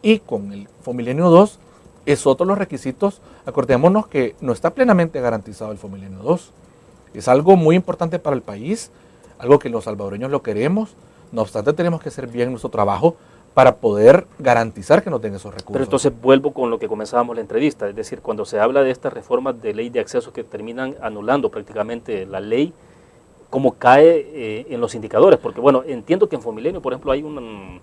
Y con el Fomilenio 2 es otro de los requisitos. Acordémonos que no está plenamente garantizado el Fomilenio 2. Es algo muy importante para el país, algo que los salvadoreños lo queremos. No obstante, tenemos que hacer bien nuestro trabajo para poder garantizar que no tenga esos recursos. Pero entonces vuelvo con lo que comenzábamos la entrevista, es decir, cuando se habla de estas reformas de ley de acceso que terminan anulando prácticamente la ley, ¿cómo cae en los indicadores? Porque bueno, entiendo que en Fomilenio, por ejemplo, hay un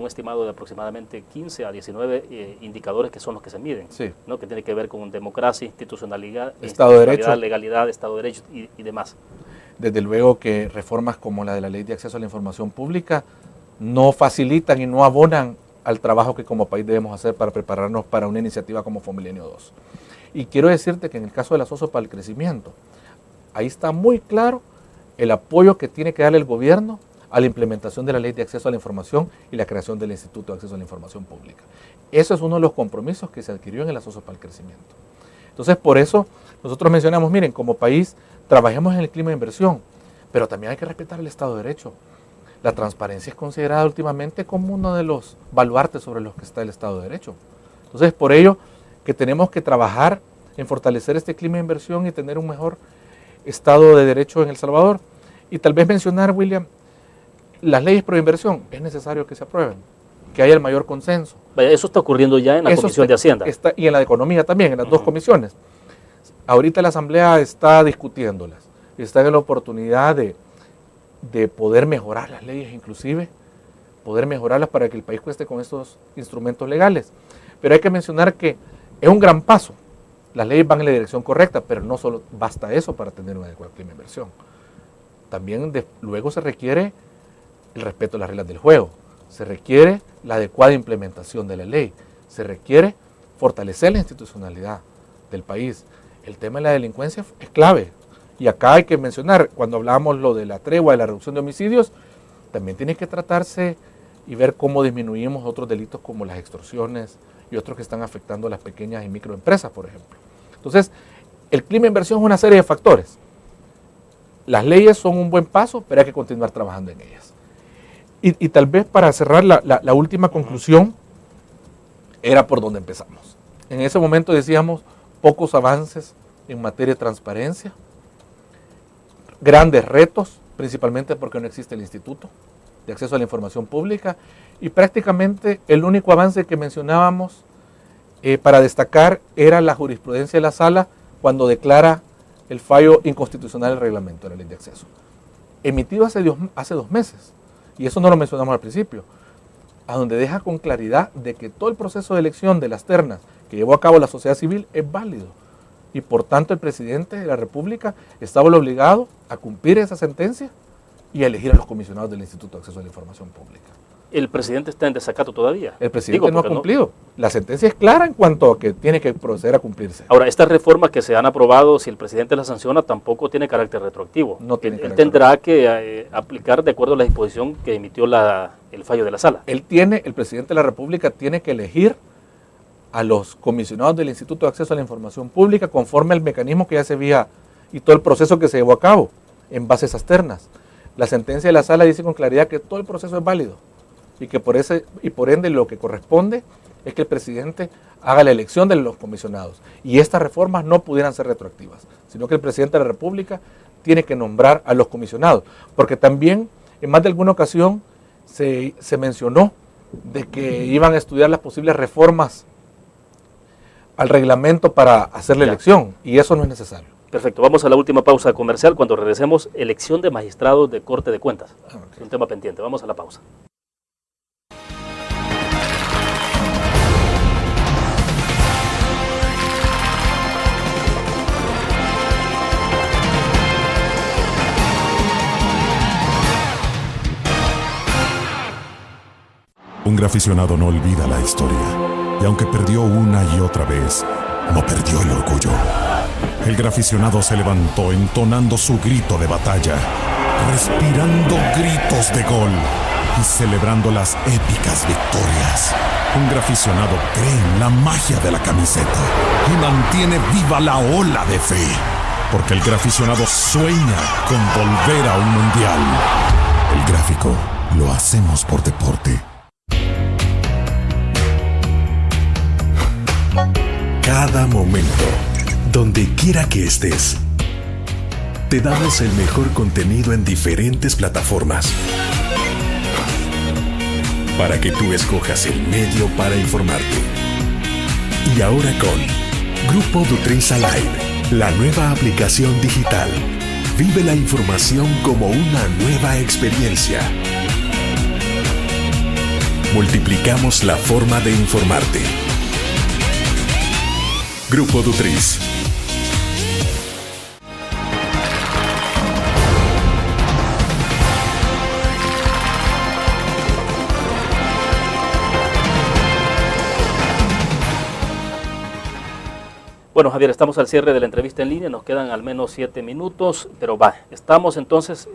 estimado de aproximadamente 15 a 19 indicadores que son los que se miden, sí, ¿no? Que tiene que ver con democracia, institucionalidad, Estado de Derecho, legalidad, Estado de Derecho y demás. Desde luego que reformas como la de la Ley de Acceso a la Información Pública no facilitan y no abonan al trabajo que como país debemos hacer para prepararnos para una iniciativa como Fomilenio 2. Y quiero decirte que en el caso del Asocio para el Crecimiento, ahí está muy claro el apoyo que tiene que darle el gobierno a la implementación de la Ley de Acceso a la Información y la creación del Instituto de Acceso a la Información Pública. Eso es uno de los compromisos que se adquirió en el Asocio para el Crecimiento. Entonces, por eso nosotros mencionamos, miren, como país trabajemos en el clima de inversión, pero también hay que respetar el Estado de Derecho. La transparencia es considerada últimamente como uno de los baluartes sobre los que está el Estado de Derecho. Entonces, por ello que tenemos que trabajar en fortalecer este clima de inversión y tener un mejor Estado de Derecho en El Salvador. Y tal vez mencionar, William, las leyes pro inversión, es necesario que se aprueben, que haya el mayor consenso. Vaya, eso está ocurriendo ya en la Comisión de Hacienda. Y en la de Economía también, en las dos comisiones. Ahorita la Asamblea está discutiéndolas, está en la oportunidad de poder mejorar las leyes, inclusive, poder mejorarlas para que el país cueste con estos instrumentos legales. Pero hay que mencionar que es un gran paso. Las leyes van en la dirección correcta, pero no solo basta eso para tener un adecuado clima de inversión. También luego se requiere el respeto a las reglas del juego, se requiere la adecuada implementación de la ley, se requiere fortalecer la institucionalidad del país. El tema de la delincuencia es clave. Y acá hay que mencionar, cuando hablamos lo de la tregua, de la reducción de homicidios, también tiene que tratarse y ver cómo disminuimos otros delitos como las extorsiones y otros que están afectando a las pequeñas y microempresas, por ejemplo. Entonces, el clima de inversión es una serie de factores. Las leyes son un buen paso, pero hay que continuar trabajando en ellas. Y tal vez para cerrar la última conclusión, era por donde empezamos. En ese momento decíamos pocos avances en materia de transparencia, grandes retos, principalmente porque no existe el Instituto de Acceso a la Información Pública, y prácticamente el único avance que mencionábamos para destacar era la jurisprudencia de la Sala cuando declara el fallo inconstitucional del reglamento de la Ley de Acceso, emitido hace 2 meses, y eso no lo mencionamos al principio, a donde deja con claridad de que todo el proceso de elección de las ternas que llevó a cabo la sociedad civil es válido, y por tanto el presidente de la República estaba obligado a cumplir esa sentencia y a elegir a los comisionados del Instituto de Acceso a la Información Pública. ¿El presidente está en desacato todavía? El presidente no ha cumplido. La sentencia es clara en cuanto a que tiene que proceder a cumplirse. Ahora, estas reformas que se han aprobado, si el presidente las sanciona, tampoco tiene carácter retroactivo. No tiene Él tendrá que aplicar de acuerdo a la disposición que emitió el fallo de la Sala. El presidente de la República tiene que elegir a los comisionados del Instituto de Acceso a la Información Pública conforme al mecanismo que ya se había y todo el proceso que se llevó a cabo en base a esas ternas. La sentencia de la sala dice con claridad que todo el proceso es válido y que por ende lo que corresponde es que el presidente haga la elección de los comisionados y estas reformas no pudieran ser retroactivas, sino que el presidente de la República tiene que nombrar a los comisionados, porque también en más de alguna ocasión se mencionó de que iban a estudiar las posibles reformas al reglamento para hacer la elección, y eso no es necesario. Perfecto, vamos a la última pausa comercial. Cuando regresemos, elección de magistrados de Corte de Cuentas. Okay. Es un tema pendiente, vamos a la pausa. Un graficionado no olvida la historia, y aunque perdió una y otra vez, no perdió el orgullo. El graficionado se levantó entonando su grito de batalla, respirando gritos de gol y celebrando las épicas victorias. Un graficionado cree en la magia de la camiseta y mantiene viva la ola de fe, porque el graficionado sueña con volver a un mundial. El gráfico lo hacemos por deporte. Cada momento, donde quiera que estés, te damos el mejor contenido en diferentes plataformas para que tú escojas el medio para informarte. Y ahora con Grupo Dutriza Live, la nueva aplicación digital. Vive la información como una nueva experiencia. Multiplicamos la forma de informarte. Grupo Dutriz. Bueno, Javier, estamos al cierre de la entrevista en línea, nos quedan al menos 7 minutos, pero estamos entonces,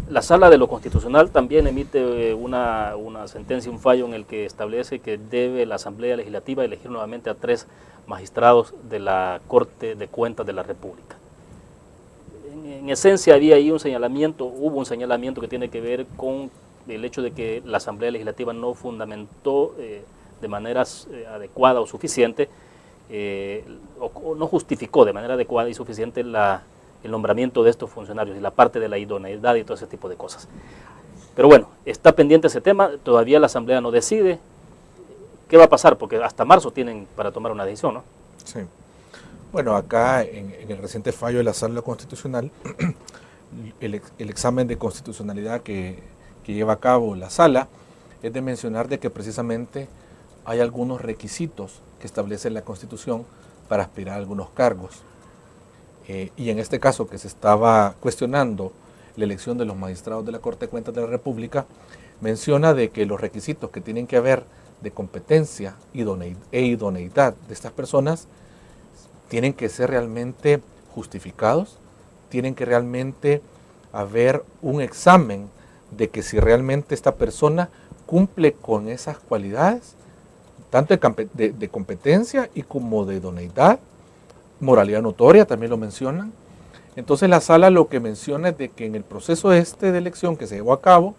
la Sala de lo Constitucional también emite una sentencia, un fallo en el que establece que debe la Asamblea Legislativa elegir nuevamente a 3 magistrados de la Corte de Cuentas de la República. En esencia había ahí hubo un señalamiento que tiene que ver con el hecho de que la Asamblea Legislativa no fundamentó de manera adecuada o suficiente, o no justificó de manera adecuada y suficiente el nombramiento de estos funcionarios y la parte de la idoneidad y todo ese tipo de cosas. Pero bueno, está pendiente ese tema, todavía la Asamblea no decide. ¿Qué va a pasar? Porque hasta marzo tienen para tomar una decisión, ¿no? Sí. Bueno, acá en el reciente fallo de la Sala Constitucional, el examen de constitucionalidad que lleva a cabo la Sala es de mencionar de que precisamente hay algunos requisitos que establece la Constitución para aspirar a algunos cargos. Y en este caso que se estaba cuestionando la elección de los magistrados de la Corte de Cuentas de la República, menciona de que los requisitos que tienen que haber de competencia e idoneidad de estas personas tienen que ser realmente justificados, tienen que realmente haber un examen de que si realmente esta persona cumple con esas cualidades, tanto de competencia y como de idoneidad, moralidad notoria también lo mencionan. Entonces la Sala lo que menciona es de que en el proceso de elección que se llevó a cabo,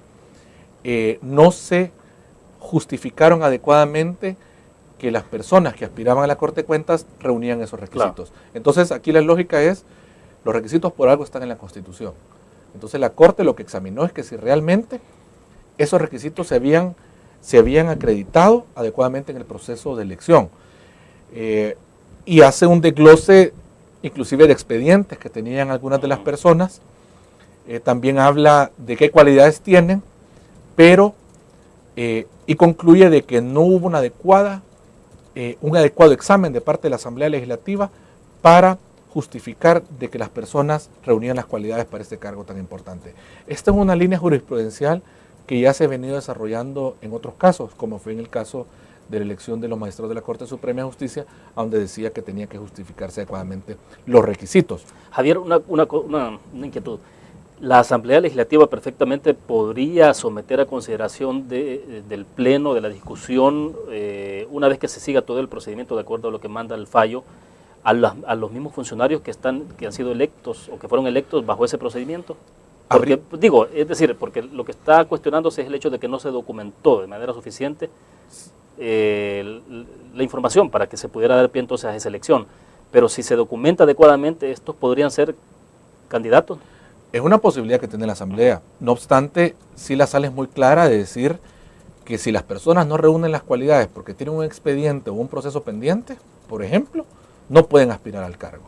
no se justificaron adecuadamente que las personas que aspiraban a la Corte de Cuentas reunían esos requisitos. Claro. Entonces aquí la lógica es, los requisitos por algo están en la Constitución. Entonces la Corte lo que examinó es que si realmente esos requisitos se habían acreditado adecuadamente en el proceso de elección. Y hace un desglose inclusive de expedientes que tenían algunas de las personas. También habla de qué cualidades tienen, pero y concluye de que no hubo un adecuado examen de parte de la Asamblea Legislativa para justificar de que las personas reunían las cualidades para este cargo tan importante. Esta es una línea jurisprudencial que ya se ha venido desarrollando en otros casos, como fue en el caso de la elección de los magistrados de la Corte Suprema de Justicia, donde decía que tenía que justificarse adecuadamente los requisitos. Javier, una inquietud. La Asamblea Legislativa perfectamente podría someter a consideración del Pleno, de la discusión, una vez que se siga todo el procedimiento de acuerdo a lo que manda el fallo, a los mismos funcionarios que han sido electos o que fueron electos bajo ese procedimiento. Porque, digo, es decir, porque lo que está cuestionándose es el hecho de que no se documentó de manera suficiente la información para que se pudiera dar pie entonces a esa elección. Pero si se documenta adecuadamente, estos podrían ser candidatos. Es una posibilidad que tiene la Asamblea. No obstante, sí la sala es muy clara de decir que si las personas no reúnen las cualidades porque tienen un expediente o un proceso pendiente, por ejemplo, no pueden aspirar al cargo.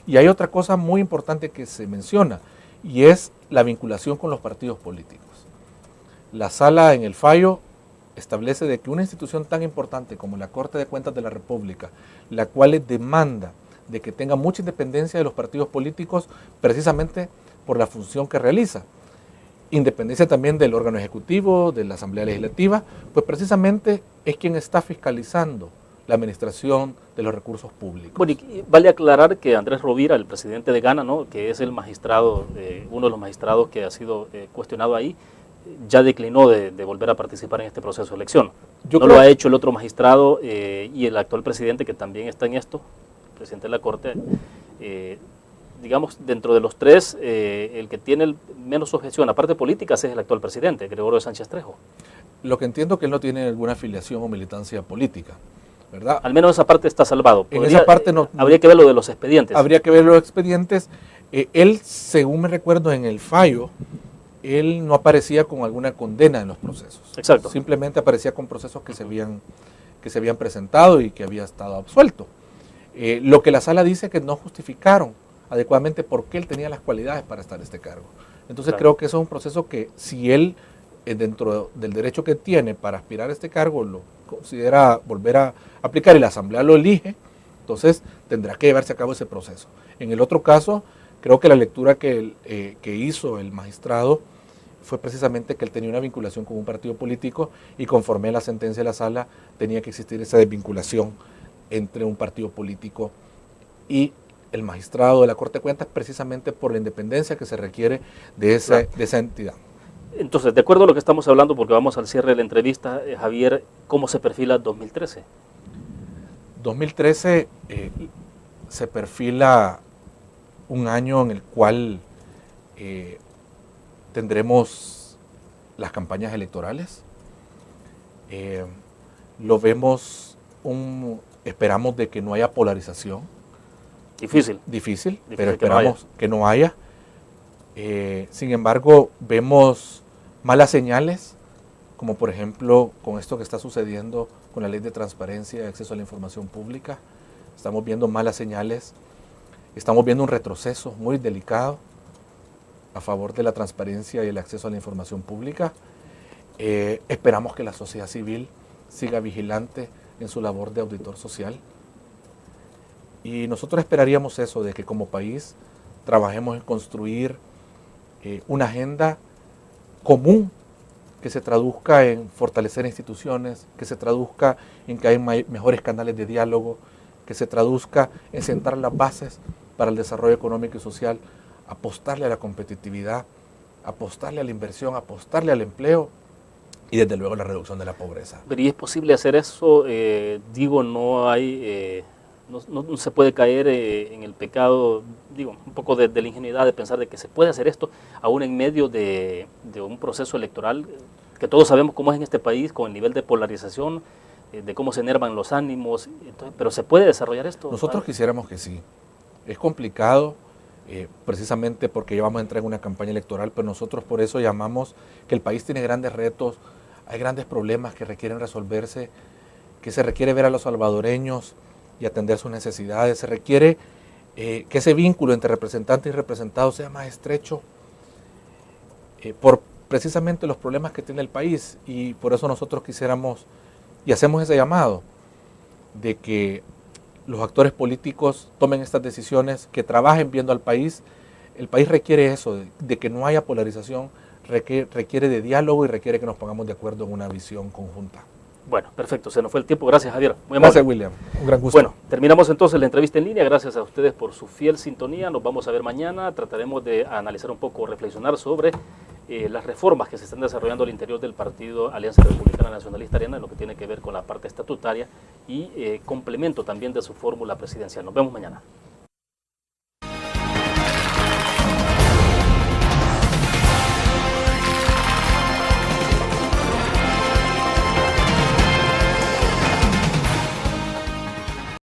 Y hay otra cosa muy importante que se menciona, y es la vinculación con los partidos políticos. La sala en el fallo establece de que una institución tan importante como la Corte de Cuentas de la República, la cual demanda de que tenga mucha independencia de los partidos políticos precisamente por la función que realiza, independencia también del órgano ejecutivo, de la Asamblea Legislativa, pues precisamente es quien está fiscalizando la administración de los recursos públicos. Bueno, y vale aclarar que Andrés Rovira, el presidente de Ghana, ¿no?, que es el magistrado, uno de los magistrados que ha sido cuestionado ahí, ya declinó de volver a participar en este proceso de elección. No lo ha hecho el otro magistrado y el actual presidente, que también está en esto, el presidente de la Corte. Digamos, dentro de los tres, el que tiene menos objeción, aparte de políticas, es el actual presidente, Gregorio Sánchez Trejo. Lo que entiendo que él no tiene alguna afiliación o militancia política, ¿verdad? Al menos esa parte está salvado. En esa parte no, habría que ver lo de los expedientes. Habría que ver los expedientes. Él, según me recuerdo en el fallo, él no aparecía con alguna condena en los procesos. Exacto. Simplemente aparecía con procesos que se habían presentado y que había estado absuelto. Lo que la sala dice que no justificaron adecuadamente por qué él tenía las cualidades para estar en este cargo. Entonces creo que eso es un proceso que si él, dentro del derecho que tiene para aspirar a este cargo, lo considera volver a aplicar y la Asamblea lo elige, entonces tendrá que llevarse a cabo ese proceso. En el otro caso, creo que la lectura que hizo el magistrado fue precisamente que él tenía una vinculación con un partido político y conforme a la sentencia de la sala tenía que existir esa desvinculación entre un partido político y el magistrado de la Corte de Cuentas, precisamente por la independencia que se requiere de esa entidad. Entonces, de acuerdo a lo que estamos hablando, porque vamos al cierre de la entrevista, Javier, ¿cómo se perfila 2013? 2013 se perfila un año en el cual tendremos las campañas electorales. Lo vemos, esperamos de que no haya polarización. Difícil, pero esperamos que no haya. Sin embargo, vemos malas señales, como por ejemplo con esto que está sucediendo con la ley de transparencia y acceso a la información pública. Estamos viendo malas señales, estamos viendo un retroceso muy delicado a favor de la transparencia y el acceso a la información pública. Esperamos que la sociedad civil siga vigilante en su labor de auditor social. Y nosotros esperaríamos eso, de que como país trabajemos en construir una agenda común que se traduzca en fortalecer instituciones, que se traduzca en que hay mejores canales de diálogo, que se traduzca en sentar las bases para el desarrollo económico y social, apostarle a la competitividad, apostarle a la inversión, apostarle al empleo y desde luego la reducción de la pobreza. Pero ¿y es posible hacer eso? Digo, no hay... No se puede caer en el pecado, digo, un poco de la ingenuidad de pensar de que se puede hacer esto aún en medio de un proceso electoral que todos sabemos cómo es en este país, con el nivel de polarización, de cómo se enervan los ánimos, entonces, pero ¿se puede desarrollar esto? Nosotros quisiéramos que sí. Es complicado, precisamente porque ya vamos a entrar en una campaña electoral, pero nosotros por eso llamamos que el país tiene grandes retos, hay grandes problemas que requieren resolverse, que se requiere ver a los salvadoreños y atender sus necesidades. Se requiere que ese vínculo entre representantes y representados sea más estrecho por precisamente los problemas que tiene el país, y por eso nosotros quisiéramos y hacemos ese llamado de que los actores políticos tomen estas decisiones, que trabajen viendo al país. El país requiere eso, de que no haya polarización, requiere de diálogo y requiere que nos pongamos de acuerdo en una visión conjunta. Bueno, perfecto, se nos fue el tiempo. Gracias, Javier. Muy amable. Gracias, William. Un gran gusto. Bueno, terminamos entonces la entrevista en línea. Gracias a ustedes por su fiel sintonía. Nos vamos a ver mañana. Trataremos de analizar un poco, reflexionar sobre las reformas que se están desarrollando al interior del partido Alianza Republicana Nacionalista Arena, en lo que tiene que ver con la parte estatutaria y complemento también de su fórmula presidencial. Nos vemos mañana.